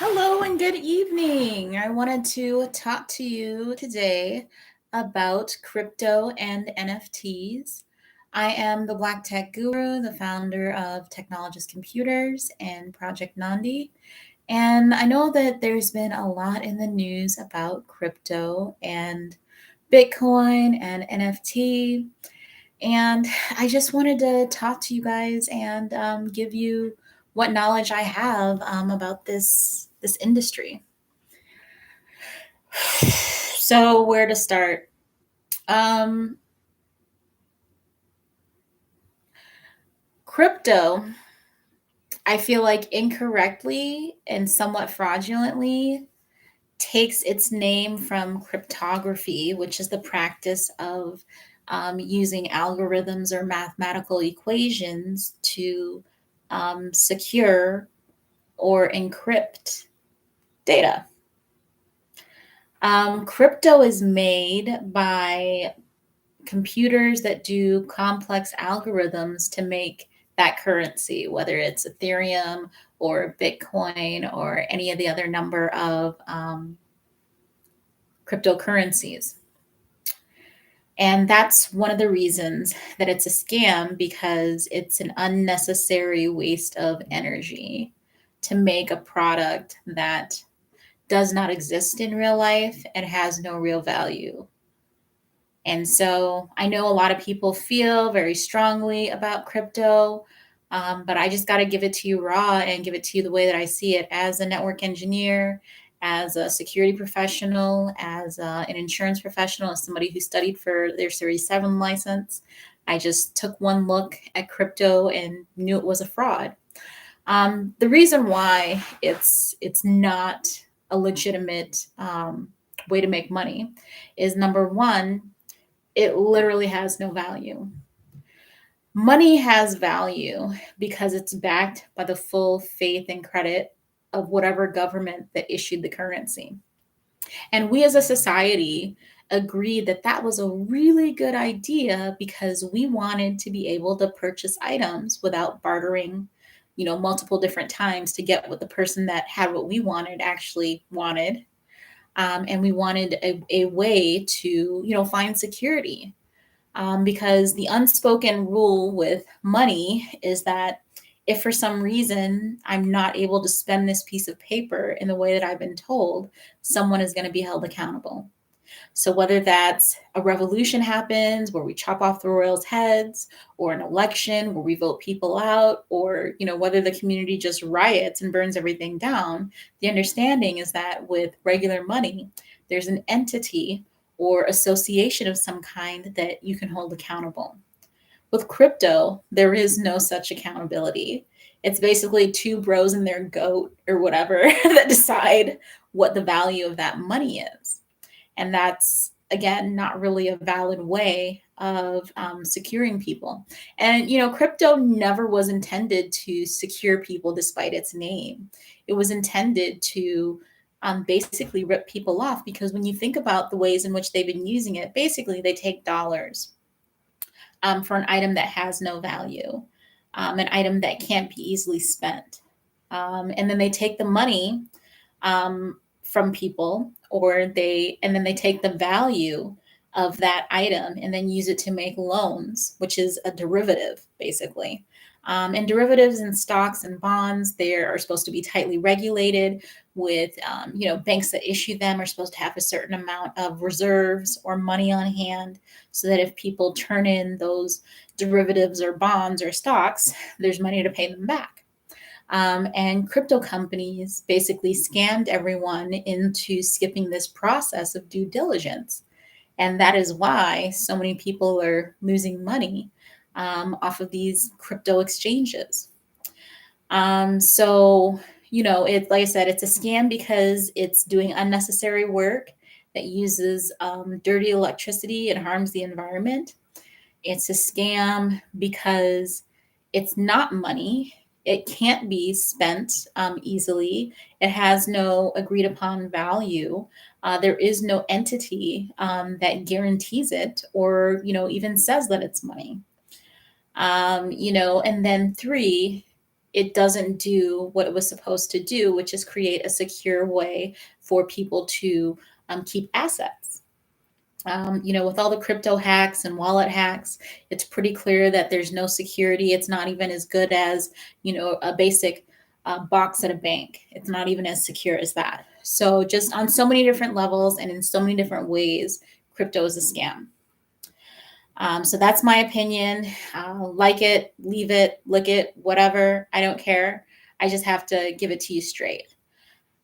Hello and good evening. I wanted to talk to you today about crypto and NFTs. I am the Black Tech Guru, the founder of Technologist Computers and Project Nandi. And I know that there's been a lot in the news about crypto and Bitcoin and NFT. And I just wanted to talk to you guys and give you what knowledge I have about this industry. So where to start? Um, Crypto, I feel like incorrectly and somewhat fraudulently takes its name from cryptography, which is the practice of using algorithms or mathematical equations to secure or encrypt data. Crypto is made by computers that do complex algorithms to make that currency, whether it's Ethereum or Bitcoin or any of the other number of cryptocurrencies. And that's one of the reasons that it's a scam, because it's an unnecessary waste of energy to make a product that does not exist in real life and has no real value. And so I know a lot of people feel very strongly about crypto, but I just got to give it to you raw and give it to you the way that I see it as a network engineer, as a security professional, as an insurance professional, as somebody who studied for their Series 7 license. I just took one look at crypto and knew it was a fraud. The reason why it's not a legitimate way to make money is, number one, it literally has no value. Money has value because it's backed by the full faith and credit of whatever government that issued the currency. And we as a society agreed that that was a really good idea because we wanted to be able to purchase items without bartering, multiple different times to get what the person that had what we wanted actually wanted. And we wanted a way to, find security. Because the unspoken rule with money is that if for some reason I'm not able to spend this piece of paper in the way that I've been told, someone is going to be held accountable. So whether that's a revolution happens where we chop off the royals' heads, or an election where we vote people out, or whether the community just riots and burns everything down, the understanding is that with regular money, there's an entity or association of some kind that you can hold accountable. With crypto, there is no such accountability. It's basically two bros and their goat or whatever that decide what the value of that money is. And that's, again, not really a valid way of securing people. And, crypto never was intended to secure people despite its name. It was intended to basically rip people off, because when you think about the ways in which they've been using it, basically they take dollars for an item that has no value, an item that can't be easily spent. And then they take the money from people, and then they take the value of that item and then use it to make loans, which is a derivative, basically. And derivatives in stocks and bonds, they are supposed to be tightly regulated with, banks that issue them are supposed to have a certain amount of reserves or money on hand, so that if people turn in those derivatives or bonds or stocks, there's money to pay them back. And crypto companies basically scammed everyone into skipping this process of due diligence. And that is why so many people are losing money off of these crypto exchanges. So, it, like I said, it's a scam because it's doing unnecessary work that uses dirty electricity and harms the environment. It's a scam because it's not money. It can't be spent easily. It has no agreed upon value. There is no entity that guarantees it, or, even says that it's money. And then three, it doesn't do what it was supposed to do, which is create a secure way for people to keep assets. With all the crypto hacks and wallet hacks, it's pretty clear that there's no security. It's not even as good as, a basic box at a bank. It's not even as secure as that. So just on so many different levels and in so many different ways, crypto is a scam. So that's my opinion. Like it, leave it, lick it, whatever. I don't care. I just have to give it to you straight.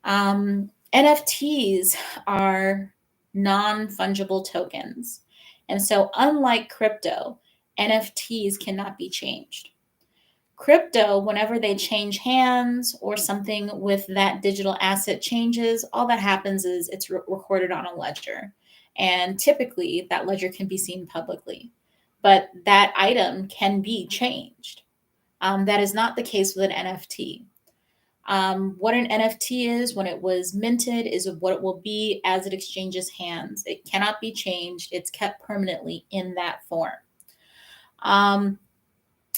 NFTs are non-fungible tokens. And so unlike crypto, NFTs cannot be changed. Crypto, whenever they change hands or something with that digital asset changes, all that happens is it's recorded on a ledger. And typically that ledger can be seen publicly, but that item can be changed. That is not the case with an NFT. What an NFT is when it was minted is what it will be as it exchanges hands. It cannot be changed. It's kept permanently in that form.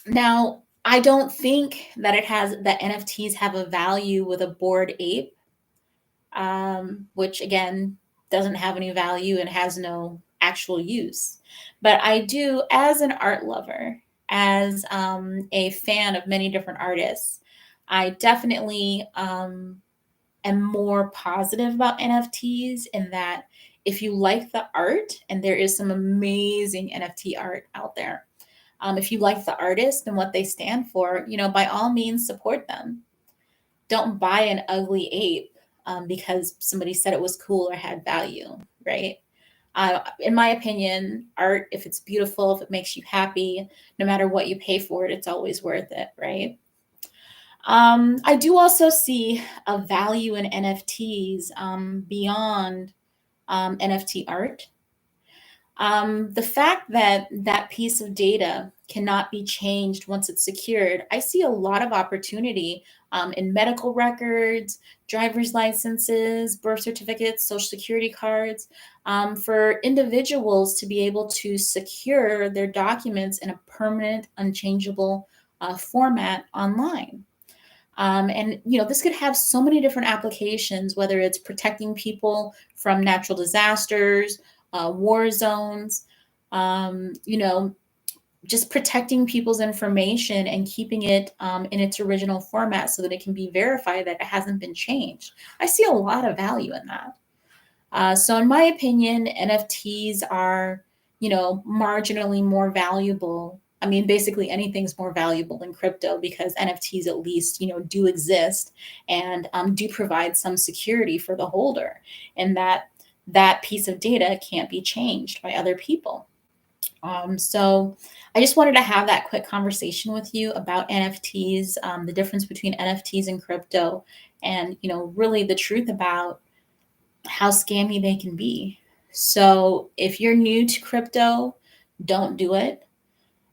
Now, I don't think that NFTs have a value with a Bored Ape, which again doesn't have any value and has no actual use. But I do, as an art lover, as a fan of many different artists, I definitely am more positive about NFTs in that if you like the art, and there is some amazing NFT art out there, if you like the artist and what they stand for, by all means support them. Don't buy an ugly ape because somebody said it was cool or had value, right? In my opinion, art, if it's beautiful, if it makes you happy, no matter what you pay for it, it's always worth it, right? I do also see a value in NFTs beyond NFT art. The fact that that piece of data cannot be changed once it's secured, I see a lot of opportunity in medical records, driver's licenses, birth certificates, social security cards, for individuals to be able to secure their documents in a permanent, unchangeable format online. This could have so many different applications, whether it's protecting people from natural disasters, war zones, um, you know, just protecting people's information and keeping it in its original format so that it can be verified that it hasn't been changed. I see a lot of value in that. So in my opinion, NFTs are, marginally more valuable. I mean, basically anything's more valuable than crypto because NFTs at least, do exist and do provide some security for the holder, and that piece of data can't be changed by other people. So I just wanted to have that quick conversation with you about NFTs, the difference between NFTs and crypto, and really the truth about how scammy they can be. So if you're new to crypto, don't do it.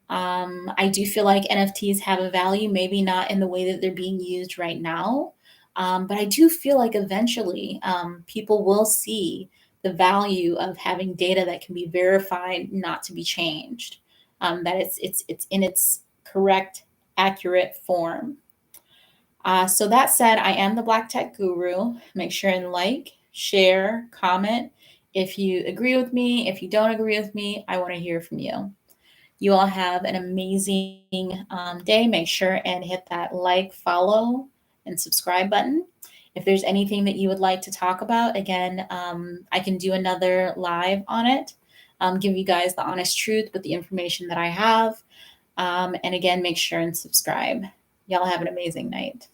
I do feel like NFTs have a value, maybe not in the way that they're being used right now. But I do feel like eventually people will see the value of having data that can be verified, not to be changed, that it's in its correct, accurate form. So that said, I am the Black Tech Guru. Make sure and like, share, comment. If you agree with me, if you don't agree with me, I want to hear from you. You all have an amazing day. Make sure and hit that like, follow, and subscribe button. If there's anything that you would like to talk about, again, I can do another live on it, give you guys the honest truth with the information that I have. And again, make sure and subscribe. Y'all have an amazing night.